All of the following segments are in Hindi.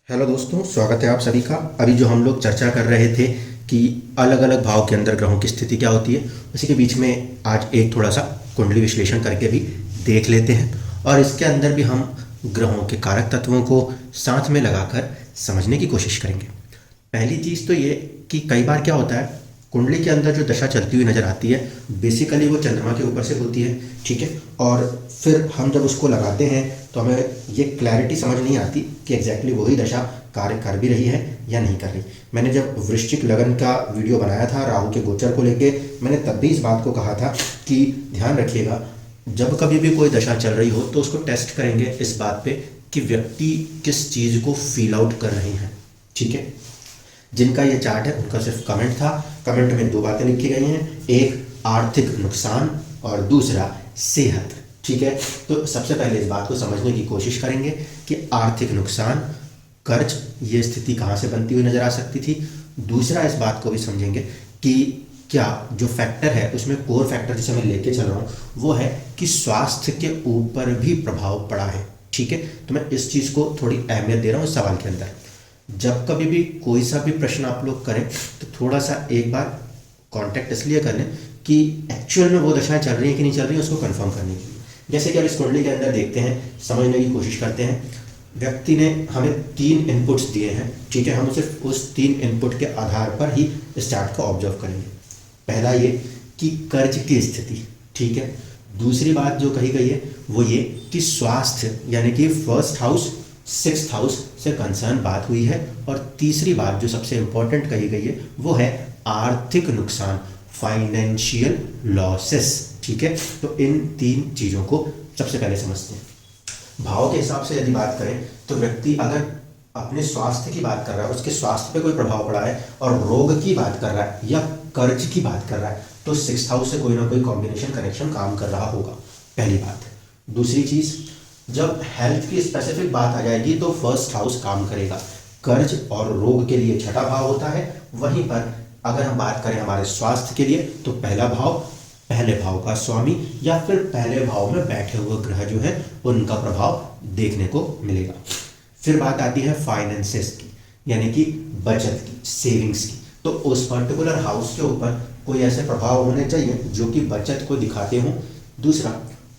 हेलो दोस्तों, स्वागत है आप सभी का। अभी जो हम लोग चर्चा कर रहे थे कि अलग अलग भाव के अंदर ग्रहों की स्थिति क्या होती है, उसी के बीच में आज एक थोड़ा सा कुंडली विश्लेषण करके भी देख लेते हैं और इसके अंदर भी हम ग्रहों के कारक तत्वों को साथ में लगाकर समझने की कोशिश करेंगे। पहली चीज़ तो ये कि कई बार क्या होता है, कुंडली के अंदर जो दशा चलती हुई नज़र आती है बेसिकली वो चंद्रमा के ऊपर से होती है, ठीक है। और फिर हम जब उसको लगाते हैं तो हमें ये क्लैरिटी समझ नहीं आती कि एग्जैक्टली वही दशा कार्य कर भी रही है या नहीं कर रही। मैंने जब वृश्चिक लगन का वीडियो बनाया था राहु के गोचर को लेके, मैंने तब भी इस बात को कहा था कि ध्यान रखिएगा, जब कभी भी कोई दशा चल रही हो तो उसको टेस्ट करेंगे इस बात पे कि व्यक्ति किस चीज़ को फील आउट कर रहे हैं, ठीक है। जिनका ये चार्ट है उनका सिर्फ कमेंट था, कमेंट में दो बातें लिखी गई हैं, एक आर्थिक नुकसान और दूसरा सेहत, ठीक है। तो सबसे पहले इस बात को समझने की कोशिश करेंगे कि आर्थिक नुकसान, कर्ज, ये स्थिति कहाँ से बनती हुई नजर आ सकती थी। दूसरा इस बात को भी समझेंगे कि क्या जो फैक्टर है उसमें कोर फैक्टर जिसे मैं लेके चल रहा हूँ वो है कि स्वास्थ्य के ऊपर भी प्रभाव पड़ा है, ठीक है। तो मैं इस चीज़ को थोड़ी अहमियत दे रहा हूँ इस सवाल के अंदर। जब कभी भी कोई सा भी प्रश्न आप लोग करें तो थोड़ा सा एक बार कांटेक्ट इसलिए कर लें कि एक्चुअल में वो दशाएं चल रही हैं कि नहीं चल रही हैं उसको कंफर्म करने के लिए। जैसे कि अब इस कुंडली के अंदर देखते हैं, समझने की कोशिश करते हैं। व्यक्ति ने हमें 3 इनपुट्स दिए हैं, ठीक है। हम सिर्फ उस 3 इनपुट के आधार पर ही इस चार्ट को ऑब्जर्व करेंगे। पहला ये कि कर्ज की स्थिति, ठीक है। दूसरी बात जो कही गई है वो ये कि स्वास्थ्य यानी कि फर्स्ट हाउस 6th हाउस से कंसर्न बात हुई है। और तीसरी बात जो सबसे इंपॉर्टेंट कही गई है वो है आर्थिक नुकसान, फाइनेंशियल लॉसेस, ठीक है। तो इन 3 चीज़ों को सबसे पहले समझते हैं। भाव के हिसाब से यदि बात करें तो व्यक्ति अगर अपने स्वास्थ्य की बात कर रहा है, उसके स्वास्थ्य पे कोई प्रभाव पड़ा है और रोग की बात कर रहा है या कर्ज की बात कर रहा है तो 6th हाउस से कोई ना कोई कॉम्बिनेशन कनेक्शन काम कर रहा होगा, पहली बात। दूसरी चीज़, जब हेल्थ की स्पेसिफिक बात आ जाएगी तो फर्स्ट हाउस काम करेगा। कर्ज और रोग के लिए 6ठा भाव होता है। वहीं पर अगर हम बात करें हमारे स्वास्थ्य के लिए तो पहला भाव, पहले भाव का स्वामी या फिर पहले भाव में बैठे हुए ग्रह जो है उनका प्रभाव देखने को मिलेगा। फिर बात आती है फाइनेंसेस की, यानी कि बचत की, सेविंग्स की। तो उस पर्टिकुलर हाउस के ऊपर कोई ऐसे प्रभाव होने चाहिए जो कि बचत को दिखाते हों। दूसरा,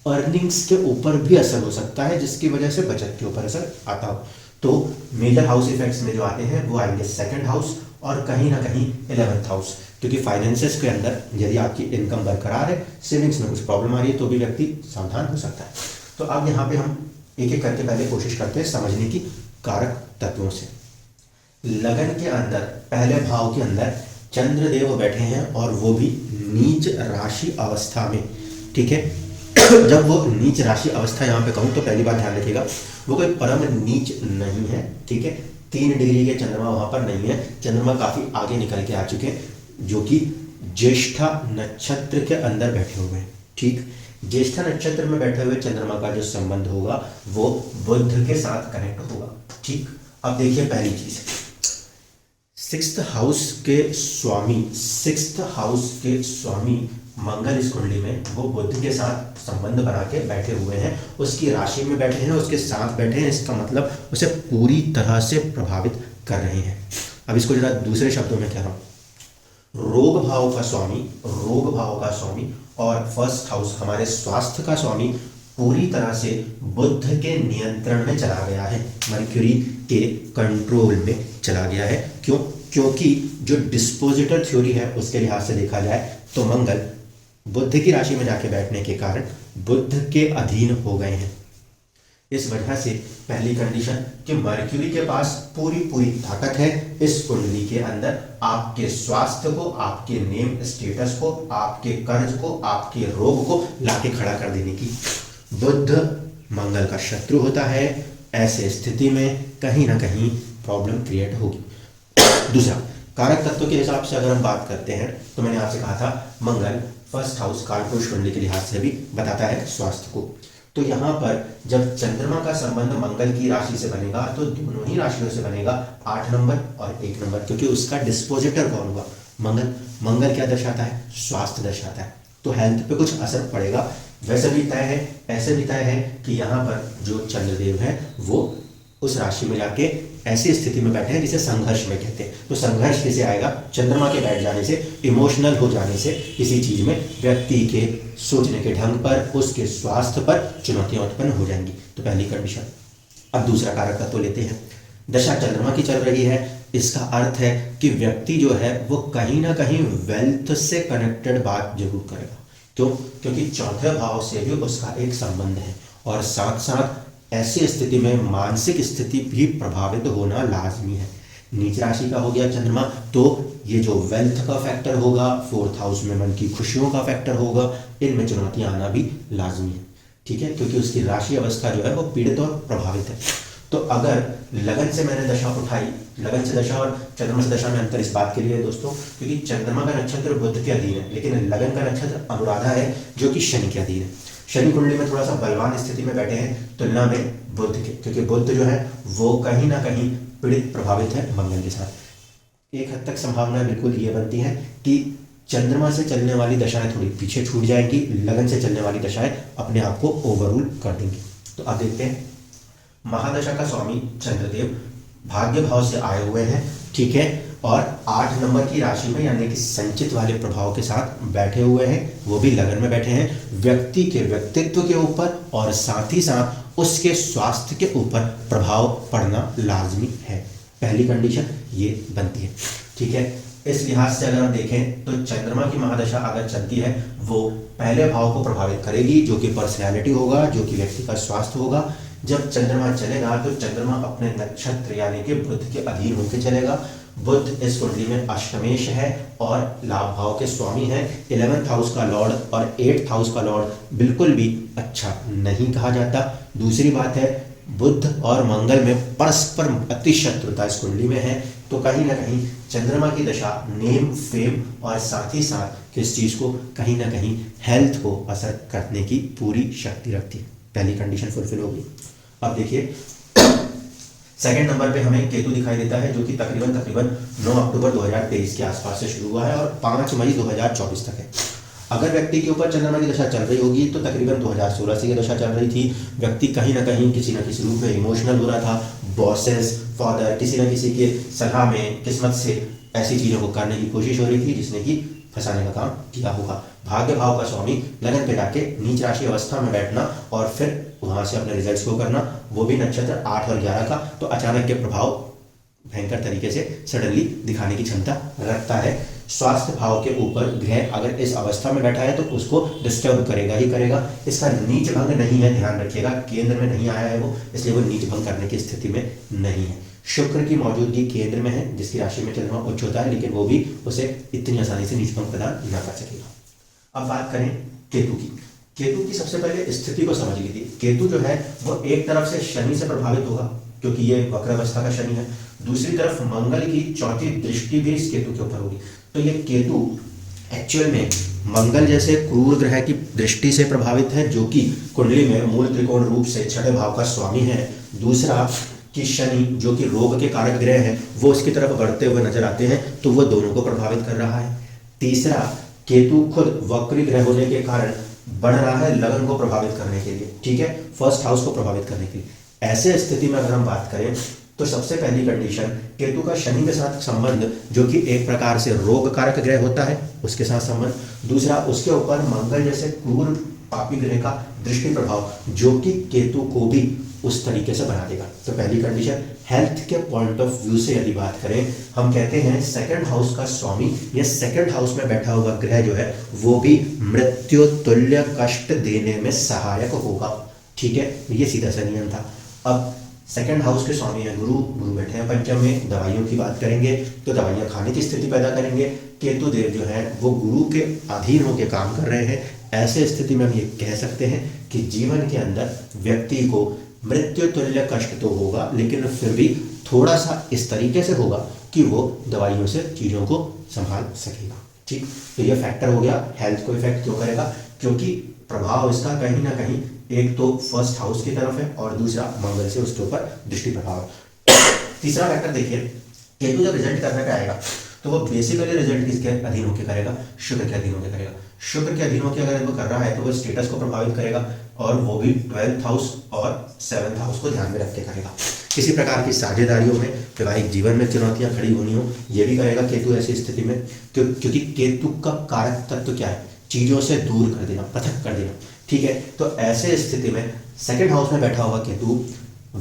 अर्निंग्स के ऊपर भी असर हो सकता है जिसकी वजह से बचत के ऊपर असर आता हो। तो मेजर हाउस इफेक्ट्स में जो आते हैं वो आएंगे 2nd हाउस और कहीं ना कहीं 11th हाउस, क्योंकि फाइनेंसेस के अंदर यदि आपकी इनकम बरकरार है, सेविंग्स में कुछ प्रॉब्लम आ रही है तो भी व्यक्ति सावधान हो सकता है। तो अब यहाँ पे हम एक एक करके पहले कोशिश करते हैं समझने की कारक तत्वों से। लगन के अंदर पहले भाव के अंदर चंद्रदेव बैठे हैं और वो भी नीच राशि अवस्था में, ठीक है। जब वो नीच राशि अवस्था यहाँ पे कहूँ तो पहली बात ध्यान रखिएगा, वो कोई परम नीच नहीं है, ठीक है। 3 डिग्री के चंद्रमा वहां पर नहीं है, चंद्रमा काफी आगे निकल के आ चुके हैं जो कि ज्येष्ठा नक्षत्र के अंदर बैठे हुए हैं, ठीक। ज्येष्ठा नक्षत्र में बैठे हुए चंद्रमा का जो संबंध होगा वो बुध के साथ कनेक्ट होगा, ठीक। अब देखिए पहली चीज, 6th हाउस के स्वामी, 6th हाउस के स्वामी मंगल इस कुंडली में वो बुध के साथ संबंध बना के बैठे हुए हैं, उसकी राशि में बैठे हैं, उसके साथ बैठे हैं, इसका मतलब उसे पूरी तरह से प्रभावित कर रहे हैं। अब इसको जरा दूसरे शब्दों में कह रहा हूँ, रोग भाव का स्वामी, रोग भाव का स्वामी और फर्स्ट हाउस हमारे स्वास्थ्य का स्वामी पूरी तरह से बुध के नियंत्रण में चला गया है, मर्क्यूरी के कंट्रोल में चला गया है। क्यों? क्योंकि जो डिस्पोजिटर थ्योरी है उसके लिहाज से देखा जाए तो मंगल बुध की राशि में जाके बैठने के कारण बुध के अधीन हो गए हैं। इस वजह से पहली कंडीशन कि मर्क्यूरी के पास पूरी ताकत है इस कुंडली के अंदर आपके स्वास्थ्य को, आपके नेम स्टेटस को, आपके कर्ज को, आपके रोग को लाके खड़ा कर देने की। बुध मंगल का शत्रु होता है, ऐसे स्थिति में कहीं ना कहीं प्रॉब्लम क्रिएट होगी। दूसरा, कारक तत्व के हिसाब से अगर हम बात करते हैं तो मैंने आपसे कहा था मंगल फर्स्ट हाउस कालपुरुष कुंडली के लिहाज से भी बताता है स्वास्थ्य को। तो यहाँ पर जब चंद्रमा का संबंध मंगल की राशि से बनेगा तो दोनों ही राशियों से बनेगा 8 नंबर और 1 नंबर, क्योंकि उसका डिस्पोजिटर कौन होगा? मंगल। मंगल क्या दर्शाता है? स्वास्थ्य दर्शाता है। तो हेल्थ पे कुछ असर पड़ेगा। वैसे भी तय है, ऐसे भी तय है कि यहाँ पर जो चंद्रदेव है वो उस राशि में जाके ऐसी स्थिति में बैठे हैं जिसे संघर्ष में कहते हैं। तो संघर्ष किसे आएगा? चंद्रमा के बैठ जाने से, इमोशनल हो जाने से किसी चीज में व्यक्ति के सोचने के ढंग पर, उसके स्वास्थ्य पर चुनौतियां उत्पन्न हो जाएंगी। तो पहली कंडीशन। अब दूसरा कारक तत्व लेते हैं। दशा चंद्रमा की चल रही है, इसका अर्थ है कि व्यक्ति जो है वो कहीं ना कहीं वेल्थ से कनेक्टेड बात जरूर करेगा। क्यों? क्योंकि चौथे भाव से भी उसका एक संबंध है और साथ साथ ऐसी स्थिति में मानसिक स्थिति भी प्रभावित होना लाजमी है। नीच राशि का हो गया चंद्रमा, तो ये जो वेल्थ का फैक्टर होगा, फोर्थ हाउस में मन की खुशियों का फैक्टर होगा, इनमें चुनौतियां आना भी लाजमी है। ठीक है, क्योंकि उसकी राशि अवस्था जो है वो पीड़ित और प्रभावित है। तो अगर लगन से मैंने दशा उठाई, लगन से दशा और चंद्रमा से दशा में अंतर इस बात के लिए है दोस्तों, क्योंकि चंद्रमा का नक्षत्र बुध के अधीन है, लेकिन लगन का नक्षत्र अनुराधा है जो कि शनि के अधीन है। शनि कुंडली में थोड़ा सा बलवान स्थिति में बैठे हैं तुलना में बुध के, क्योंकि बुध जो है वो कहीं ना कहीं पीड़ित प्रभावित है मंगल के साथ। एक हद तक संभावना बिल्कुल ये बनती है कि चंद्रमा से चलने वाली दशाएं थोड़ी पीछे छूट जाएंगी, लगन से चलने वाली दशाएं अपने आप को ओवररूल कर देंगी। तो अब देखते हैं, महादशा का स्वामी चंद्रदेव भाग्य भाव से आए हुए हैं, ठीक है, और 8 नंबर की राशि में यानी कि संचित वाले प्रभाव के साथ बैठे हुए हैं, वो भी लगन में बैठे हैं। व्यक्ति के व्यक्तित्व के ऊपर और साथ ही साथ उसके स्वास्थ्य के ऊपर प्रभाव पड़ना लाजमी है। पहली कंडीशन ये बनती है, ठीक है। इस लिहाज से अगर हम देखें तो चंद्रमा की महादशा अगर चलती है वो पहले भाव को प्रभावित करेगी, जो कि पर्सनैलिटी होगा, जो कि व्यक्ति का स्वास्थ्य होगा। जब चंद्रमा चलेगा तो चंद्रमा अपने नक्षत्र यानी कि बुध के अधीन होकर चलेगा। बुध इस कुंडली में अष्टमेश है और लाभ भाव के स्वामी है। 11th हाउस का लॉर्ड और 8th हाउस का लॉर्ड बिल्कुल भी अच्छा नहीं कहा जाता। दूसरी बात है, बुध और मंगल में परस्पर अति शत्रुता इस कुंडली में है, तो कहीं ना कहीं चंद्रमा की दशा नेम, फेम और साथ ही साथ किस चीज को, कहीं ना कहीं हेल्थ को असर करने की पूरी शक्ति रखती है। पहली कंडीशन फुलफिल होगी। अब देखिए, सेकंड नंबर पे हमें केतु दिखाई देता है, जो कि तकरीबन 9 अक्टूबर 2023 के आसपास से शुरू हुआ है और 5 मई 2024 तक है। अगर व्यक्ति के ऊपर चंद्रमा की दशा चल रही होगी तो तकरीबन 2016 से ये दशा चल रही थी। व्यक्ति कहीं ना कहीं किसी न किसी रूप में इमोशनल हो रहा था। बॉसेस, फादर, किसी न किसी के सलाह में, किस्मत से ऐसी चीज़ों को करने की कोशिश हो रही थी जिसने कि फंसाने का काम किया होगा। भाग्य भाव का स्वामी लगन पे जाके नीच राशि अवस्था में बैठना और फिर वहां से अपने रिजल्ट्स को करना, वो भी नक्षत्र 8 और 11 का, तो अचानक के प्रभाव भयंकर तरीके से सडनली दिखाने की क्षमता रखता है। स्वास्थ्य भाव के ऊपर ग्रह अगर इस अवस्था में बैठा है तो उसको डिस्टर्ब करेगा ही करेगा। इसका नीच भंग नहीं है, ध्यान रखिएगा, केंद्र में नहीं आया है वो, इसलिए वो नीच भंग करने की स्थिति में नहीं है। शुक्र की मौजूदगी केंद्र में है, जिसकी राशि में चंद्रमा उच्च होता है, लेकिन वो भी उसे इतनी आसानी से नीच भंग प्रदान न कर सकेगा। अब बात करें केतु की। केतु की सबसे पहले स्थिति को समझ लीजिए। केतु जो है वो एक तरफ से शनि से प्रभावित होगा, क्योंकि ये वक्र अवस्था का शनि है। दूसरी तरफ मंगल की चौथी दृष्टि भी इस केतु के ऊपर होगी। तो ये केतु एक्चुअल में मंगल जैसे क्रूर ग्रह की दृष्टि से प्रभावित है, जो कि कुंडली में मूल त्रिकोण रूप से 6ठे भाव का स्वामी है। दूसरा कि शनि जो कि रोग के कारक ग्रह है, वो उसकी तरफ बढ़ते हुए नजर आते हैं, तो वो दोनों को प्रभावित कर रहा है। तीसरा, केतु खुद वक्री ग्रह होने के कारण बढ़ रहा है लगन को प्रभावित करने के लिए, ठीक है, फर्स्ट हाउस को प्रभावित करने के लिए। ऐसे स्थिति में अगर हम बात करें तो सबसे पहली कंडीशन, केतु का शनि के साथ संबंध, जो कि एक प्रकार से रोग कारक ग्रह होता है, उसके साथ संबंध। दूसरा, उसके ऊपर मंगल जैसे क्रूर पापी ग्रह का दृष्टि प्रभाव, जो कि केतु को भी उस तरीके से बना देगा। तो पहली कंडीशन, हेल्थ के पॉइंट ऑफ व्यू से यदि बात करें, हम कहते हैं सेकंड हाउस का स्वामी या सेकंड हाउस में बैठा हुआ ग्रह जो है वो भी मृत्यु तुल्य कष्ट देने में सहायक होगा, ठीक है, ये सीधा सा नियम था। अब सेकंड हाउस के स्वामी है गुरु, गुरु बैठे हैं पंचम में। दवाइयों की बात करेंगे तो दवाइयां खाने की स्थिति पैदा करेंगे। केतु देव जो है वो गुरु के अधीन होकर काम कर रहे हैं। ऐसे स्थिति में हम ये कह सकते हैं कि जीवन के अंदर व्यक्ति को मृत्यु तुल्य कष्ट तो होगा, लेकिन फिर भी थोड़ा सा इस तरीके से होगा कि वो दवाइयों से चीज़ों को संभाल सकेगा, ठीक। तो ये फैक्टर हो गया। हेल्थ को इफेक्ट क्यों करेगा? क्योंकि प्रभाव इसका कहीं ना कहीं एक तो फर्स्ट हाउस की तरफ है और दूसरा मंगल से उसके ऊपर दृष्टि प्रभाव है। तीसरा फैक्टर देखिए, केतु जब रिजल्ट करने पे आएगा तो वो बेसिकली रिजल्ट किसके अधीन होकर करेगा? शुक्र के अधीन होकर करेगा। शुक्र के अधीन होकर अगर वो कर रहा है तो वो स्टेटस को प्रभावित करेगा, और वो भी 12th हाउस और 7th हाउस को ध्यान में रख के करेगा। किसी प्रकार की साझेदारियों में, वैवाहिक जीवन में चुनौतियां खड़ी होनी हो, ये भी करेगा केतु ऐसी स्थिति में। क्योंकि केतु का कारक तत्व क्या है? चीज़ों से दूर कर देना, पृथक कर देना। ठीक है, तो ऐसे स्थिति में सेकंड हाउस में बैठा हुआ केतु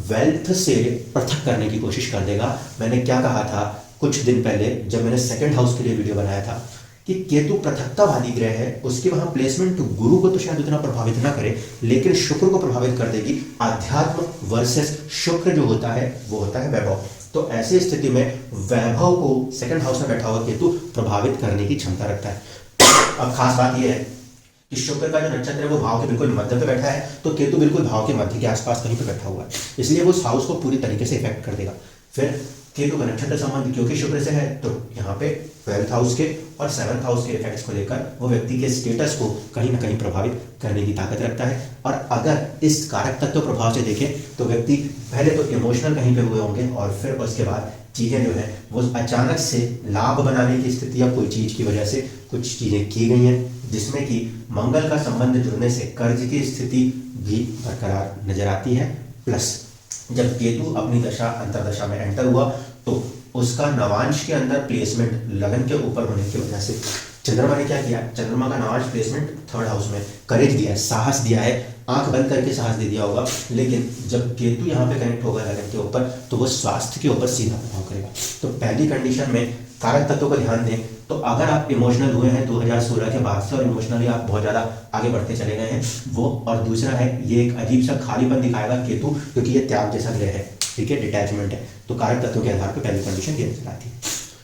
वेल्थ से पृथक करने की कोशिश कर देगा। मैंने क्या कहा था कुछ दिन पहले जब मैंने सेकंड हाउस के लिए वीडियो बनाया था कि केतु पृथकतावादी ग्रह है, उसकी वहां प्लेसमेंट गुरु को तो शायद उतना प्रभावित ना करे, लेकिन शुक्र को प्रभावित कर देगी। अध्यात्म वर्सेस शुक्र जो होता है वो होता है वैभव। तो ऐसी स्थिति में वैभव को सेकंड हाउस में बैठा हुआ केतु प्रभावित करने की क्षमता रखता है। अब खास बात यह है कि शुक्र का जो नक्षत्र है वो भाव के बिल्कुल मध्य पे बैठा है, तो केतु बिल्कुल भाव के मध्य के आसपास कहीं पे बैठा हुआ है, इसलिए वो उस हाउस को पूरी तरीके से इफेक्ट कर देगा। फिर केतु का नक्षत्र संबंध क्योंकि शुक्र से है, तो यहाँ पे 12th हाउस के और 7th हाउस के इफेक्ट्स को लेकर वो व्यक्ति के स्टेटस को कहीं ना कहीं प्रभावित करने की ताकत रखता है। और अगर इस कारक तत्व प्रभाव से देखें तो व्यक्ति पहले तो इमोशनल कहीं पे हुए होंगे और फिर उसके बाद चीज़ें जो है वो अचानक से लाभ बनाने की स्थिति या कोई चीज़ की वजह से कुछ चीज़ें की गई हैं, जिसमें कि मंगल का संबंध जुड़ने से कर्ज की स्थिति भी बरकरार नजर आती है। प्लस जब केतु अपनी दशा अंतरदशा में एंटर हुआ तो उसका नवांश के अंदर प्लेसमेंट लगन के ऊपर होने की वजह से चंद्रमा ने क्या किया, चंद्रमा का नवांश प्लेसमेंट 3rd हाउस में करेज दिया है, साहस दिया है, आंख बंद करके साहस दे दिया होगा। लेकिन जब केतु यहाँ पे कनेक्ट होगा लगन के ऊपर तो वो स्वास्थ्य के ऊपर सीधा प्रभाव करेगा। तो पहली कंडीशन में कारक तत्वों का ध्यान दें तो अगर आप इमोशनल हुए हैं 2016 के बाद से और इमोशनली आप बहुत ज़्यादा आगे बढ़ते चले गए हैं वो, और दूसरा है ये एक अजीब सा खालीपन दिखाएगा केतु, क्योंकि ये त्याग जैसा ग्रह है, ठीक है, डिटैचमेंट है। तो कारक तत्वों के आधार पर पहली कंडीशन ये नजर आती है,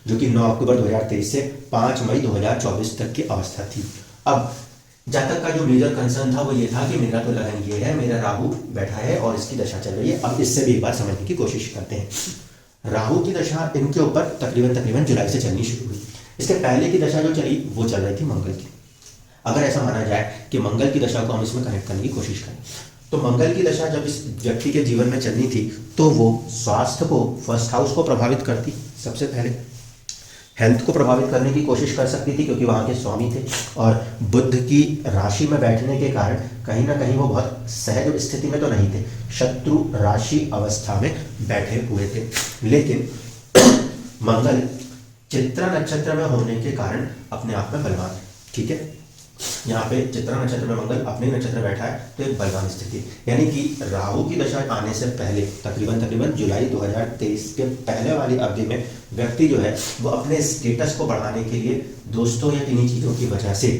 जो कि 9 अक्टूबर 2023 से 5 मई 2024 तक की अवस्था थी। अब जातक का जो मेजर कंसर्न था वो ये था कि मेरा तो लगन ये है, मेरा राहु बैठा है और इसकी दशा चल रही है। अब इससे भी एक बार समझने की कोशिश करते हैं। राहु की दशा इनके ऊपर तकरीबन जुलाई से चलनी शुरू हुई। इसके पहले की दशा जो चली वो चल रही थी मंगल की। अगर ऐसा माना जाए कि मंगल की दशा को हम इसमें कनेक्ट करने की कोशिश करें तो मंगल की दशा जब इस व्यक्ति के जीवन में चलनी थी तो वो स्वास्थ्य को, 1st हाउस को प्रभावित करती, सबसे पहले हेल्थ को प्रभावित करने की कोशिश कर सकती थी क्योंकि वहाँ के स्वामी थे, और बुध की राशि में बैठने के कारण कहीं ना कहीं वो बहुत सहज स्थिति में तो नहीं थे, शत्रु राशि अवस्था में बैठे हुए थे। लेकिन मंगल चित्रा नक्षत्र में होने के कारण अपने आप में बलवान है, ठीक है। यहाँ पे चित्रा नक्षत्र में मंगल अपने नक्षत्र में बैठा है तो एक बलवान स्थिति, यानी कि राहु की दशा आने से पहले तकरीबन जुलाई 2023 के पहले वाली अवधि में व्यक्ति जो है वो अपने स्टेटस को बढ़ाने के लिए दोस्तों या किन्हीं चीज़ों की वजह से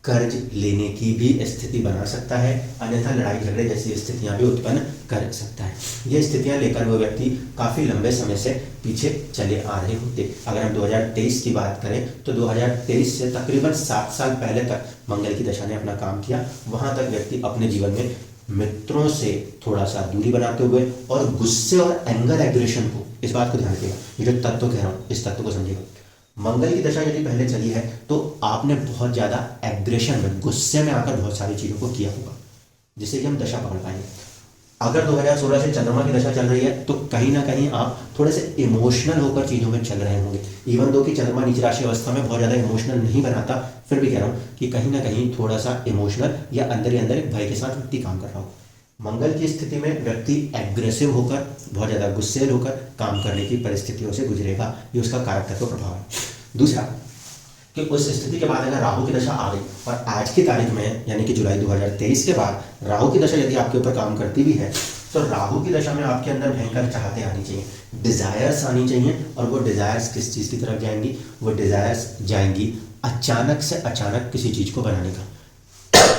कर्ज लेने की भी स्थिति बना सकता है, अन्यथा लड़ाई झगड़े जैसी स्थितियां भी उत्पन्न कर सकता है। ये स्थितियां लेकर वो व्यक्ति काफ़ी लंबे समय से पीछे चले आ रहे होते। अगर हम 2023 की बात करें तो 2023 से तकरीबन 7 साल पहले तक मंगल की दशा ने अपना काम किया। वहाँ तक व्यक्ति अपने जीवन में मित्रों से थोड़ा सा दूरी बनाते हुए और गुस्से और एंगर एग्रेशन को, इस बात को ध्यान रखिएगा, ये जो तत्व कह रहा हूँ इस तत्व को समझिएगा। मंगल की दशा यदि पहले चली है तो आपने बहुत ज़्यादा एग्रेशन में, गुस्से में आकर बहुत सारी चीज़ों को किया होगा जिससे कि हम दशा पकड़ पाएंगे। अगर 2016 से चंद्रमा की दशा चल रही है तो कहीं ना कहीं आप थोड़े से इमोशनल होकर चीज़ों में चल रहे होंगे। इवन दो कि चंद्रमा नीच राशि अवस्था में बहुत ज़्यादा इमोशनल नहीं बनाता, फिर भी कह रहा हूँ कि कहीं ना कहीं थोड़ा सा इमोशनल या अंदर ही अंदर एक भय के साथ व्यक्ति काम कर रहा हो। मंगल की स्थिति में व्यक्ति एग्रेसिव होकर, बहुत ज़्यादा गुस्सेल होकर काम करने की परिस्थितियों से गुजरेगा, ये उसका कारक तत्व प्रभाव है। दूसरा कि उस स्थिति के बाद अगर राहु की दशा आ गई और आज की तारीख में यानी कि जुलाई 2023 के बाद राहु की दशा यदि आपके ऊपर काम करती भी है तो राहु की दशा में आपके अंदर भयंकर चाहते आनी चाहिए, डिज़ायर्स आनी चाहिए। और वो डिज़ायर्स किस चीज़ की तरफ जाएंगी? वो डिज़ायर्स जाएंगी अचानक से अचानक किसी चीज़ को बनाने का।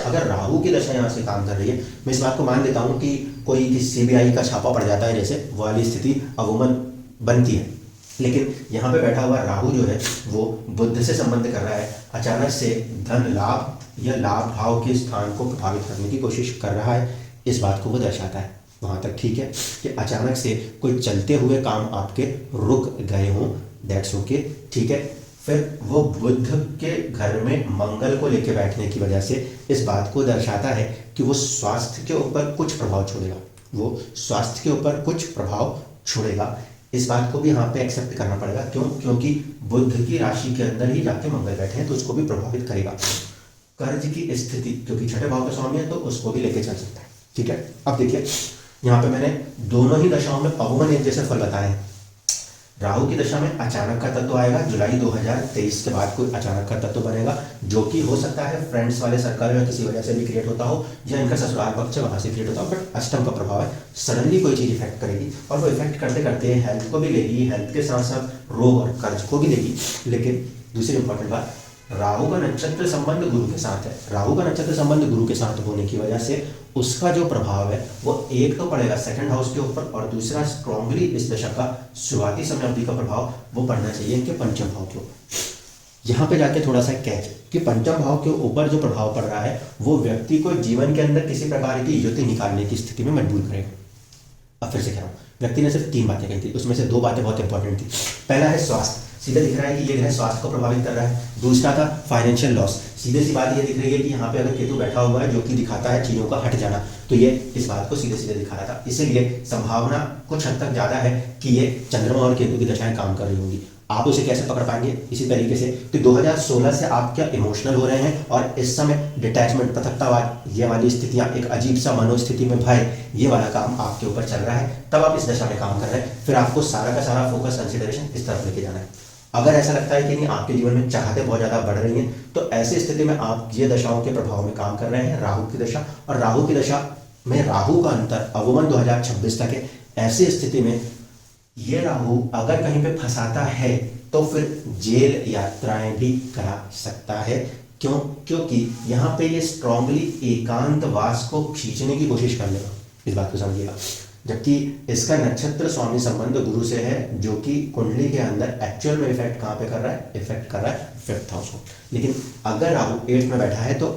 अगर राहु की दशा यहाँ से काम कर रही है, मैं इस बात को मान लेता हूँ कि कोई CBI का छापा पड़ जाता है, जैसे वो वाली स्थिति अमूमन बनती है। लेकिन यहाँ पे बैठा हुआ राहु जो है वो बुध से संबंध कर रहा है, अचानक से धन लाभ या लाभ भाव के स्थान को प्रभावित करने की कोशिश कर रहा है, इस बात को वो दर्शाता है। वहाँ तक ठीक है कि अचानक से कोई चलते हुए काम आपके रुक गए हों, दैट्स ओके, ठीक है। फिर वो बुध के घर में मंगल को लेकर बैठने की वजह से इस बात को दर्शाता है कि वो स्वास्थ्य के ऊपर कुछ प्रभाव छोड़ेगा, वो स्वास्थ्य के ऊपर कुछ प्रभाव छोड़ेगा। इस बात को भी यहाँ पे एक्सेप्ट करना पड़ेगा। क्यों? क्योंकि बुध की राशि के अंदर ही जाके मंगल बैठे हैं तो उसको भी प्रभावित करेगा। कर्ज की स्थिति, क्योंकि छठे भाव का स्वामी है तो उसको भी लेके चल सकता है, ठीक है। अब देखिए यहाँ पे मैंने दोनों ही दशाओं में अवमन एक जैसे फल बताए हैं। राहु की दशा में अचानक का तत्व आएगा, जुलाई 2023 के बाद कोई अचानक का तत्व बनेगा, जो कि हो सकता है फ्रेंड्स वाले सर्कल में किसी वजह से भी क्रिएट होता हो, या इनका ससुराल पक्ष वहां से क्रिएट होता हो, बट अष्टम का प्रभाव है, सडनली कोई चीज इफेक्ट करेगी और वो इफेक्ट करते करते हेल्थ को भी लेगी, हेल्थ के साथ साथ रोग और कर्ज को भी लेगी। लेकिन दूसरी इंपॉर्टेंट बात, राहु का नक्षत्र संबंध गुरु के साथ है। राहु का नक्षत्र संबंध गुरु के साथ होने की वजह से उसका जो प्रभाव है वो एक तो पड़ेगा सेकंड हाउस के ऊपर, और दूसरा स्ट्रांगली इस दशा का शुरुआती समय अवधि का प्रभाव वो पड़ना चाहिए इनके पंचम भाव के ऊपर। यहाँ पे जाके थोड़ा सा कैच कि पंचम भाव के ऊपर जो प्रभाव पड़ रहा है वो व्यक्ति को जीवन के अंदर किसी प्रकार की युति निकालने की स्थिति में मजबूर करेगा। अब फिर से कह रहा हूँ, व्यक्ति ने सिर्फ 3 बातें कही थी, उसमें से 2 बातें बहुत इंपॉर्टेंट थी। पहला है स्वास्थ्य, सीधे दिख रहा है कि ये ग्रह स्वास्थ्य को प्रभावित कर रहा है। दूसरा था फाइनेंशियल लॉस, सीधे सी बात ये दिख रही है कि यहाँ पे अगर केतु बैठा हुआ है जो कि दिखाता है चीजों का हट जाना, तो ये इस बात को सीधे सीधे दिखा रहा था। इसीलिए संभावना कुछ हद तक ज्यादा है कि ये चंद्रमा और केतु की दशाएं काम कर रही होंगी। आप उसे कैसे पकड़ पाएंगे? इसी तरीके से कि 2016 से आप क्या इमोशनल हो रहे हैं और इस समय डिटैचमेंट, पृथकतावाद, ये वाली स्थितियां, एक अजीब सा मनोस्थिति में भय, ये वाला काम आपके ऊपर चल रहा है, तब आप इस दशा में काम कर रहे हैं। फिर आपको सारा का सारा फोकस, कंसिडरेशन इस तरफ लेके जाना है। अगर ऐसा लगता है कि नहीं, आपके जीवन में चाहते बहुत ज्यादा बढ़ रही हैं, तो ऐसी स्थिति में आप ये दशाओं के प्रभाव में काम कर रहे हैं। राहु की दशा, और राहु की दशा में राहु का अंतर अवमन 2026 तक है। ऐसी स्थिति में ये राहु अगर कहीं पे फंसाता है तो फिर जेल यात्राएं भी करा सकता है। क्यों? क्योंकि यहाँ पे ये स्ट्रांगली एकांतवास को खींचने की कोशिश कर लेगा, इस बात को समझिएगा। जबकि इसका नक्षत्र स्वामी संबंध गुरु से है, जो कि कुंडली के अंदर एक्चुअल में इफेक्ट कहाँ पे कर रहा है? इफेक्ट कर रहा है 5th हाउस को। लेकिन अगर राहु 8th में बैठा है तो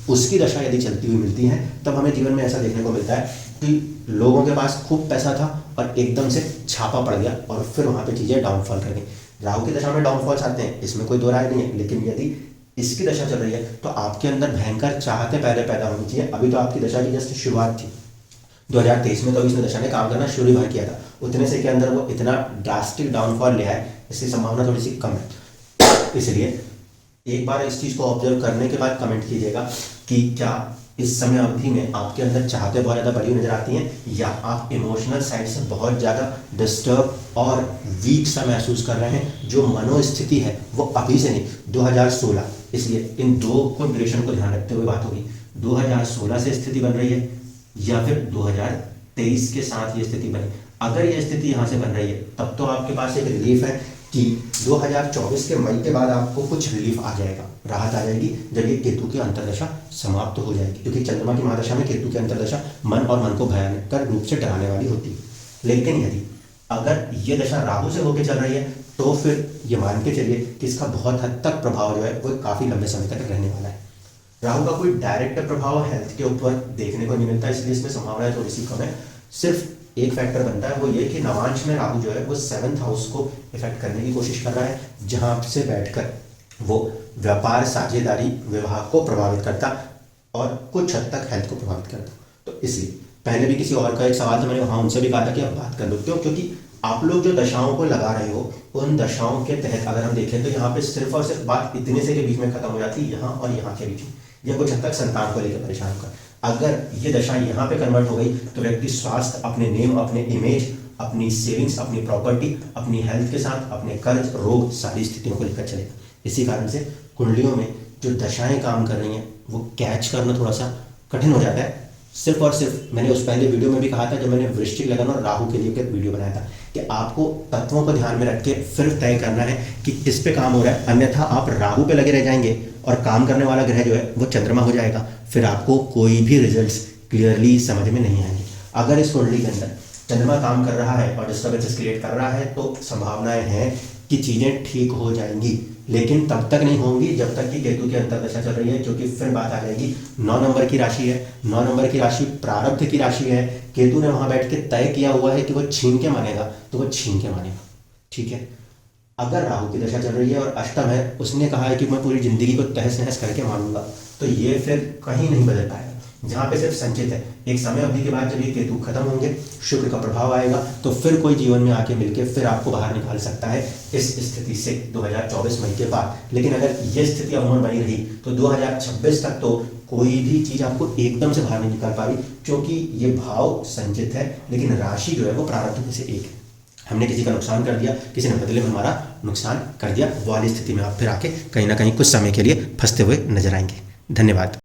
उसकी दशा यदि चलती हुई मिलती है, तब हमें जीवन में ऐसा देखने को मिलता है कि लोगों के पास खूब पैसा था और एकदम से छापा पड़ गया और फिर वहां पे चीजें डाउनफॉल कर गई। राहु की दशा में डाउनफॉल्स आते हैं, इसमें कोई दो राय नहीं है। लेकिन यदि इसकी दशा चल रही है तो आपके अंदर भयंकर चाहते पहले पैदा होनी चाहिए। अभी तो आपकी दशा की जस्ट शुरुआत थी, 2023 में तो इसने दशा ने काम करना शुरू ही किया था, उतने से के अंदर वो इतना ड्रास्टिक डाउनफॉल ले आए, इसकी संभावना थोड़ी सी कम है। इसलिए एक बार इस चीज को ऑब्जर्व करने के बाद कमेंट कीजिएगा कि क्या इस समय अवधि में आपके अंदर चाहते बहुत ज्यादा बड़ी नजर आती हैं, या आप इमोशनल साइड से बहुत ज्यादा डिस्टर्ब और वीक सा महसूस कर रहे हैं। जो मनोस्थिति है वो अभी से नहीं, 2016, इसलिए इन दो को ड्यूरेशन को ध्यान रखते हुए बात होगी। 2016 से स्थिति बन रही है या फिर 2023 के साथ ये स्थिति बनी। अगर ये स्थिति यहाँ से बन रही है तब तो आपके पास एक रिलीफ है कि 2024 के मई के बाद आपको कुछ रिलीफ आ जाएगा, राहत आ जाएगी, जब ये केतु की अंतर्दशा समाप्त हो जाएगी। क्योंकि चंद्रमा की महादशा में केतु की अंतर्दशा मन और मन को भयंकर रूप से डराने वाली होती है। लेकिन यदि अगर ये दशा राहु से होकर चल रही है तो फिर ये मान के चलिए कि इसका बहुत हद तक प्रभाव जो है वो काफी लंबे समय तक रहने वाला है। राहु का कोई डायरेक्ट प्रभाव हेल्थ के ऊपर देखने को नहीं मिलता, इसलिए इसमें संभावना थोड़ी सी कम है। सिर्फ एक फैक्टर बनता है, वो ये कि नवांश में राहु जो है वो 7th हाउस को इफेक्ट करने की कोशिश कर रहा है, जहां से बैठकर वो व्यापार, साझेदारी, विवाह को प्रभावित करता और कुछ हद तक हेल्थ को प्रभावित करता। तो इसलिए पहले भी किसी और का एक सवाल था, मैंने वहां उनसे भी कहा था कि आप बात कर लो। क्यों? क्योंकि आप लोग जो दशाओं को लगा रहे हो, उन दशाओं के तहत अगर हम देखें तो यहाँ पे सिर्फ और सिर्फ बात इतने से के बीच में खत्म हो जाती है, यहाँ और यहाँ के बीच में। यह कुछ हद तक संतान को लेकर परेशान कर, अगर ये दशा यहाँ पे कन्वर्ट हो गई तो व्यक्ति स्वास्थ्य, अपने नेम, अपने इमेज, अपनी सेविंग्स, अपनी प्रॉपर्टी, अपनी हेल्थ के साथ अपने कर्ज, रोग, सारी स्थितियों को लेकर चलेगा। इसी कारण से कुंडलियों में जो दशाएं काम कर रही हैं वो कैच करना थोड़ा सा कठिन हो जाता है। सिर्फ और सिर्फ मैंने उस पहले वीडियो में भी कहा था, जब मैंने वृश्चिक लगन और राहु के लिए एक वीडियो बनाया था, कि आपको तत्वों को ध्यान में रख के फिर तय करना है कि किस पे काम हो रहा है। अन्यथा आप राहु पे लगे रह जाएंगे और काम करने वाला ग्रह जो है वो चंद्रमा हो जाएगा, फिर आपको कोई भी रिजल्ट्स क्लियरली समझ में नहीं आएंगे। अगर इस कुंडली के अंदर चंद्रमा काम कर रहा है और डिस्टर्बेंसेस क्रिएट कर रहा है तो संभावनाएं हैं कि चीजें ठीक हो जाएंगी, लेकिन तब तक नहीं होंगी जब तक कि केतु की अंतर्दशा चल रही है। क्योंकि फिर बात आ जाएगी, 9 नंबर की राशि है, 9 नंबर की राशि प्रारब्ध की राशि है। केतु ने वहां बैठ के तय किया हुआ है कि वो छीन के मानेगा तो वो छीन के मानेगा, ठीक है। अगर राहु की दशा चल रही है और अष्टम है, उसने कहा है कि मैं पूरी जिंदगी को तहस नहस करके मानूंगा, तो ये फिर कहीं नहीं बदल पाएगा। जहां पे सिर्फ संचित है, एक समय अवधि के बाद जब ये केतु खत्म होंगे, शुक्र का प्रभाव आएगा, तो फिर कोई जीवन में आके मिलके फिर आपको बाहर निकाल सकता है इस स्थिति से 2024 मई के बाद। लेकिन अगर ये स्थिति अमूमन बनी रही तो 2026 तक तो कोई भी चीज़ आपको एकदम से बाहर नहीं निकाल पा रही, क्योंकि ये भाव संचित है, लेकिन राशि जो है वो प्रारब्ध में से एक है। हमने किसी का नुकसान कर दिया, किसी ने बदले में हमारा नुकसान कर दिया, वो वाली स्थिति में आप फिर आके कहीं ना कहीं कुछ समय के लिए फंसते हुए नजर आएंगे। धन्यवाद।